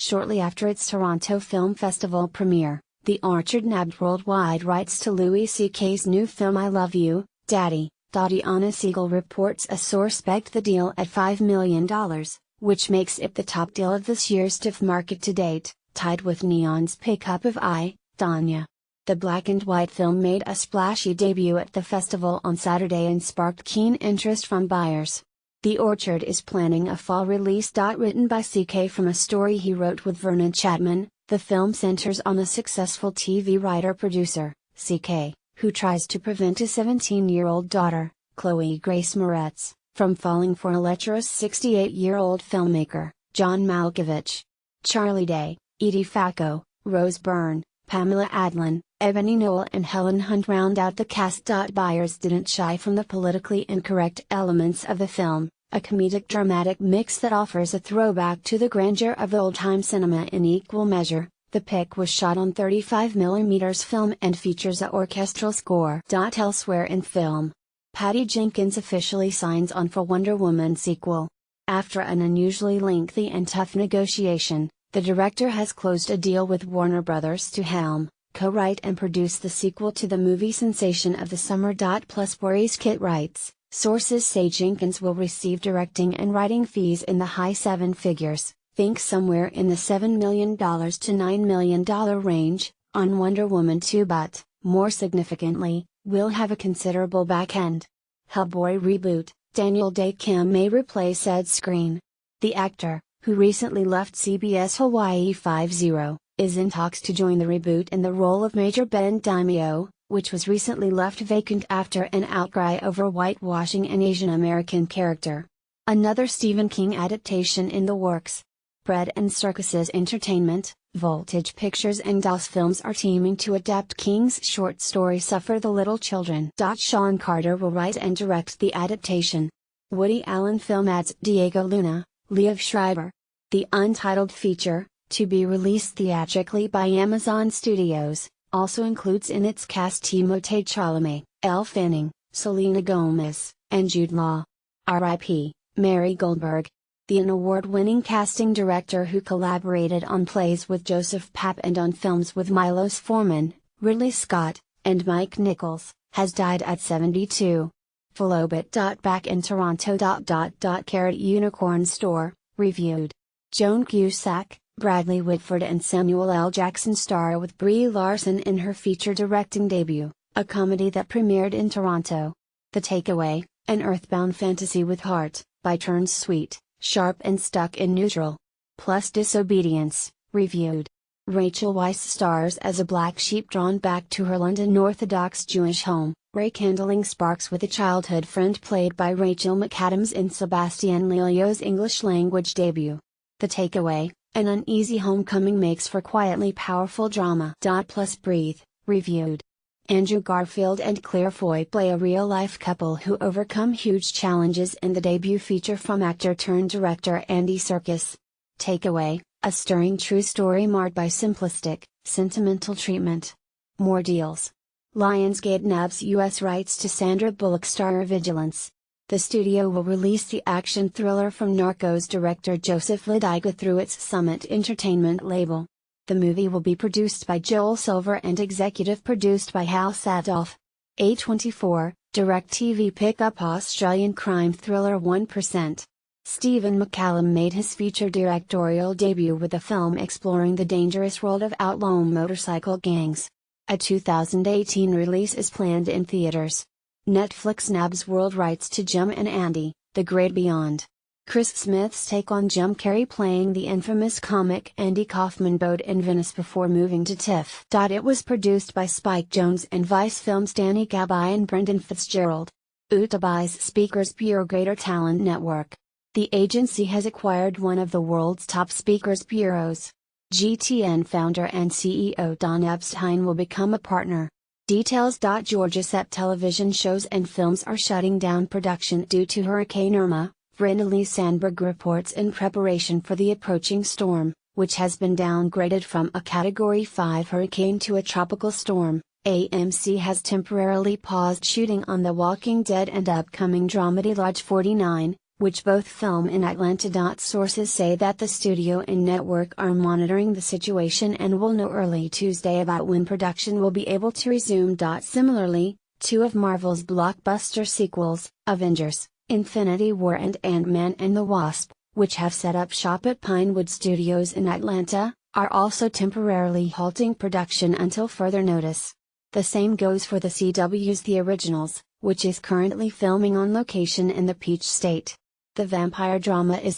Shortly after its Toronto Film Festival premiere, The Orchard nabbed worldwide rights to Louis C.K.'s new film I Love You, Daddy. Tatiana Siegel reports a source pegged the deal at $5 million, which makes it the top deal of this year's TIFF market to date, tied with Neon's pickup of I, Tonya. The black and white film made a splashy debut at the festival on Saturday and sparked keen interest from buyers. The Orchard is planning a fall release. Written by CK from a story he wrote with Vernon Chatman, the film centers on a successful TV writer-producer, CK, who tries to prevent a 17-year-old daughter, Chloe Grace Moretz, from falling for a lecherous 68-year-old filmmaker, John Malkovich. Charlie Day, Edie Falco, Rose Byrne, Pamela Adlon, Ebony Noel and Helen Hunt round out the cast. Buyers didn't shy from the politically incorrect elements of the film, a comedic dramatic mix that offers a throwback to the grandeur of old-time cinema in equal measure. The pic was shot on 35mm film and features a orchestral score. Elsewhere in film, Patty Jenkins officially signs on for Wonder Woman sequel. After an unusually lengthy and tough negotiation, the director has closed a deal with Warner Bros. To helm, co-write and produce the sequel to the movie sensation of the summer. Plus Maurice Kit writes, sources say Jenkins will receive directing and writing fees in the high seven figures, think somewhere in the $7 million to $9 million range, on Wonder Woman 2, but, more significantly, will have a considerable back end. Hellboy reboot, Daniel Day Kim may replace Ed Skrein. The actor, who recently left CBS Hawaii 5-0, is in talks to join the reboot in the role of Major Ben Daimio, which was recently left vacant after an outcry over whitewashing an Asian American character. Another Stephen King adaptation in the works. Bread and Circuses Entertainment, Voltage Pictures and DOS Films are teaming to adapt King's short story Suffer the Little Children. Sean Carter will write and direct the adaptation. Woody Allen film adds Diego Luna, Liev Schreiber. The untitled feature, to be released theatrically by Amazon Studios, also includes in its cast Timothée Chalamet, Elle Fanning, Selena Gomez, and Jude Law. R.I.P. Mary Goldberg. An award-winning casting director who collaborated on plays with Joseph Papp and on films with Milos Forman, Ridley Scott, and Mike Nichols, has died at 72. Philobit. Back in Toronto. Carrot Unicorn Store, reviewed. Joan Cusack, Bradley Whitford and Samuel L. Jackson star with Brie Larson in her feature directing debut, a comedy that premiered in Toronto. The Takeaway, an earthbound fantasy with heart, by turns sweet, sharp and stuck in neutral. Plus Disobedience, reviewed. Rachel Weisz stars as a black sheep drawn back to her London Orthodox Jewish home, rekindling sparks with a childhood friend played by Rachel McAdams in Sebastian Lelio's English language debut. The Takeaway, an uneasy homecoming makes for quietly powerful drama. Plus Breathe, reviewed. Andrew Garfield and Claire Foy play a real-life couple who overcome huge challenges in the debut feature from actor-turned-director Andy Serkis. Takeaway, a stirring true story marred by simplistic, sentimental treatment. More deals. Lionsgate nabs U.S. rights to Sandra Bullock's Star Vigilance. The studio will release the action thriller from Narcos director Joseph Ladiga through its Summit Entertainment label. The movie will be produced by Joel Silver and executive produced by Hal Sadoff. A24, DirecTV pick up Australian crime thriller 1%. Stephen McCallum made his feature directorial debut with a film exploring the dangerous world of outlaw motorcycle gangs. A 2018 release is planned in theaters. Netflix nabs world rights to Jim and Andy, The Great Beyond. Chris Smith's take on Jim Carrey playing the infamous comic Andy Kaufman bowed in Venice before moving to TIFF. It was produced by Spike Jonze and Vice Films' Danny Gabby and Brendan Fitzgerald. Utabi's Speakers Bureau Greater Talent Network. The agency has acquired one of the world's top speakers bureaus. GTN founder and CEO Don Epstein will become a partner. Details. Georgia set television shows and films are shutting down production due to Hurricane Irma. Brenda Lee Sandberg reports in preparation for the approaching storm, which has been downgraded from a Category 5 hurricane to a tropical storm. AMC has temporarily paused shooting on The Walking Dead and upcoming dramedy Lodge 49, which both film in Atlanta. Sources say that the studio and network are monitoring the situation and will know early Tuesday about when production will be able to resume. Similarly, two of Marvel's blockbuster sequels, Avengers, Infinity War and Ant-Man and the Wasp, which have set up shop at Pinewood Studios in Atlanta, are also temporarily halting production until further notice. The same goes for the CW's The Originals, which is currently filming on location in the Peach State. The vampire drama is